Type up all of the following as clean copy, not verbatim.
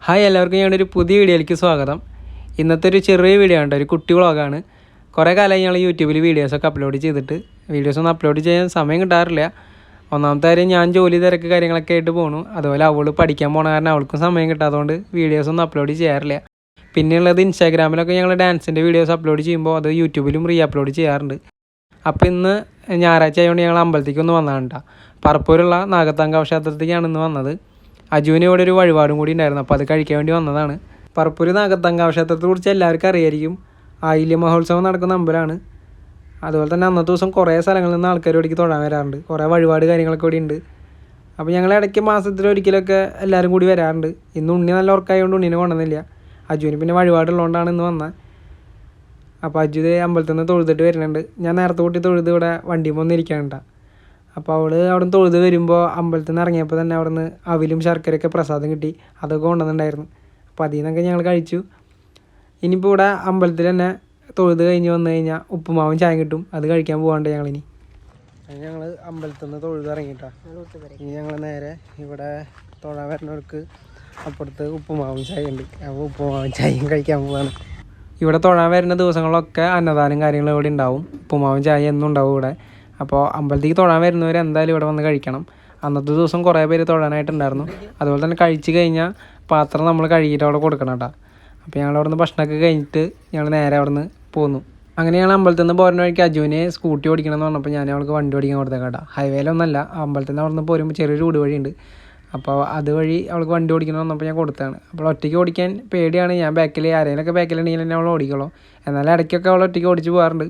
Hi എല്ലാവർക്കും ഞങ്ങളുടെ ഒരു പുതിയ വീഡിയോയിലേക്ക് സ്വാഗതം. ഇന്നത്തെ ഒരു ചെറിയ വീഡിയോ ആണ്, ഒരു കുട്ടി വ്ളോഗാണ്. കുറേ കാലമായി ഞങ്ങൾ യൂട്യൂബിൽ വീഡിയോസൊക്കെ അപ്ലോഡ് ചെയ്തിട്ട് വീഡിയോസൊന്നും അപ്ലോഡ് ചെയ്യാൻ സമയം കിട്ടാറില്ല. ഒന്നാമത്തെ കാര്യം ഞാൻ ജോലി തിരക്ക് കാര്യങ്ങളൊക്കെ ആയിട്ട് പോകണു. അതുപോലെ അവൾ പഠിക്കാൻ പോകണ കാരണം അവൾക്കും സമയം കിട്ടാത്തതുകൊണ്ട് വീഡിയോസൊന്നും അപ്ലോഡ് ചെയ്യാറില്ല. പിന്നെയുള്ളത് ഇൻസ്റ്റാഗ്രാമിലൊക്കെ ഞങ്ങൾ ഡാൻസിൻ്റെ വീഡിയോസ് അപ്ലോഡ് ചെയ്യുമ്പോൾ അത് യൂട്യൂബിലും റീ അപ്ലോഡ് ചെയ്യാറുണ്ട്. അപ്പോൾ ഇന്ന് ഞായറാഴ്ച ആയതുകൊണ്ട് ഞങ്ങൾ അമ്പലത്തേക്ക് ഒന്ന് വന്നതാണ് കേട്ടോ. പറപ്പൂരുള്ള നാഗത്താങ്കാവ് ക്ഷേത്രത്തേക്കാണ് ഇന്ന് വന്നത്. അജുവിന് ഇവിടെ ഒരു വഴിപാടും കൂടി ഉണ്ടായിരുന്നു, അപ്പോൾ അത് കഴിക്കാൻ വേണ്ടി വന്നതാണ്. പറപ്പൂര് നാഗത്താങ്കാവ് ക്ഷേത്രത്തെക്കുറിച്ച് എല്ലാവർക്കും അറിയായിരിക്കും. ആയില്യ മഹോത്സവം നടക്കുന്ന അമ്പലമാണ്. അതുപോലെ തന്നെ അന്നത്തെ ദിവസം കുറേ സ്ഥലങ്ങളിൽ നിന്ന് ആൾക്കാർ ഇവിടേക്ക് തൊഴാൻ വരാറുണ്ട്. കുറേ വഴിപാട് കാര്യങ്ങളൊക്കെ ഇവിടെ ഉണ്ട്. അപ്പോൾ ഞങ്ങൾ ഇടയ്ക്ക് മാസത്തിലൊരിക്കലൊക്കെ എല്ലാവരും കൂടി വരാറുണ്ട്. ഇന്ന് ഉണ്ണി നല്ല ഉറക്കമായതുകൊണ്ട് ഉണ്ണീനെ കൊണ്ടുവന്നില്ല. അജുവിന് പിന്നെ വഴിപാടുള്ളതുകൊണ്ടാണ് ഇന്ന് വന്നത്. അപ്പോൾ അജു അമ്പലത്തിൽ നിന്ന് തൊഴുതിട്ട് വരുന്നുണ്ട്. ഞാൻ നേരത്തെ കൂട്ടി തൊഴുത് ഇവിടെ വണ്ടിയിൽ വന്നിരിക്കാനുണ്ടാ. അപ്പോൾ അവൾ അവിടെ നിന്ന് തൊഴുത് വരുമ്പോൾ അമ്പലത്തിൽ നിന്ന് ഇറങ്ങിയപ്പോൾ തന്നെ അവിടെ നിന്ന് അവിലും ശർക്കരയൊക്കെ പ്രസാദം കിട്ടി. അതൊക്കെ കൊണ്ടുവന്നിട്ടുണ്ടായിരുന്നു. അപ്പോൾ അതിൽ നിന്നൊക്കെ ഞങ്ങൾ കഴിച്ചു. ഇനിയിപ്പോൾ ഇവിടെ അമ്പലത്തിൽ തന്നെ തൊഴുത് കഴിഞ്ഞ് വന്നു കഴിഞ്ഞാൽ ഉപ്പുമാവും ചായ കിട്ടും, അത് കഴിക്കാൻ പോകാണ്ട് ഞങ്ങളിനി. ഞങ്ങൾ അമ്പലത്തിൽ നിന്ന് തൊഴുത് ഇറങ്ങിയിട്ടാണ്. ഇനി ഞങ്ങൾ നേരെ ഇവിടെ തൊഴാൻ വരുന്നവർക്ക് അപ്പുറത്ത് ഉപ്പുമാവും ചായ ഉണ്ട്. അപ്പോൾ ഉപ്പുമാവും ചായയും കഴിക്കാൻ പോവാണ്. ഇവിടെ തൊഴാൻ വരുന്ന ദിവസങ്ങളിലൊക്കെ അന്നദാനം കാര്യങ്ങളും ഇവിടെ ഉണ്ടാവും. ഉപ്പുമാവും ചായ എന്നും ഉണ്ടാവും ഇവിടെ. അപ്പോൾ അമ്പലത്തേക്ക് തൊഴാൻ വരുന്നവർ എന്തായാലും ഇവിടെ വന്ന് കഴിക്കണം. അന്നത്തെ ദിവസം കുറേ പേര് തൊഴാനായിട്ടുണ്ടായിരുന്നു. അതുപോലെ തന്നെ കഴിച്ച് കഴിഞ്ഞാൽ പാത്രം നമ്മൾ കഴുകിയിട്ട് അവിടെ കൊടുക്കണം കേട്ടോ. അപ്പോൾ ഞങ്ങൾ അവിടെ നിന്ന് ഭക്ഷണമൊക്കെ കഴിഞ്ഞിട്ട് ഞങ്ങൾ നേരെ അവിടെ നിന്ന് പോന്നു. അങ്ങനെ ഞങ്ങൾ അമ്പലത്തിൽ നിന്ന് പോരുന്ന വഴിക്ക് അജുവിനെ സ്കൂട്ടി ഓടിക്കണം എന്ന് പറഞ്ഞപ്പോൾ ഞാൻ അവൾക്ക് വണ്ടി ഓടിക്കാൻ കൊടുത്തേക്കാം കേട്ടോ. ഹൈവേയിലൊന്നല്ല, അമ്പലത്തിൽ നിന്ന് അവിടെ നിന്ന് പോരുമ്പോൾ ചെറിയൊരു ഊട് വഴിയുണ്ട്. അപ്പോൾ അതുവഴി അവൾക്ക് വണ്ടി ഓടിക്കണം വന്നപ്പോൾ ഞാൻ കൊടുത്തതാണ്. അപ്പോൾ ഒറ്റയ്ക്ക് ഓടിക്കാൻ പേടിയാണ്. ഞാൻ ബാക്കിൽ ആരെങ്കിലുമൊക്കെ ബാക്കിലുണ്ടെങ്കിൽ തന്നെ അവൾ ഓടിക്കുള്ളൂ. എന്നാലും ഇടയ്ക്കൊക്കെ അവൾ ഒറ്റയ്ക്ക് ഓടിച്ച് പോകാറുണ്ട്.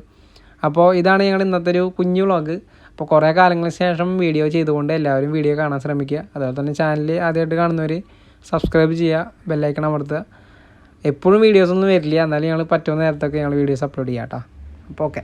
അപ്പോൾ ഇതാണ് ഞങ്ങൾ ഇന്നത്തെ ഒരു കുഞ്ഞു വ്ളോഗ്. അപ്പോൾ കുറേ കാലങ്ങൾക്ക് ശേഷം വീഡിയോ ചെയ്തുകൊണ്ട് എല്ലാവരും വീഡിയോ കാണാൻ ശ്രമിക്കുക. അതുപോലെ തന്നെ ചാനൽ ആദ്യമായിട്ട് കാണുന്നവർ സബ്സ്ക്രൈബ് ചെയ്യുക, ബെല്ലൈക്കൺ അമർത്തുക. എപ്പോഴും വീഡിയോസൊന്നും വരില്ല, എന്നാലും ഞങ്ങൾ പറ്റുന്ന നേരത്തൊക്കെ ഞങ്ങൾ വീഡിയോസ് അപ്ലോഡ് ചെയ്യാം കേട്ടോ. അപ്പോൾ ഓക്കെ.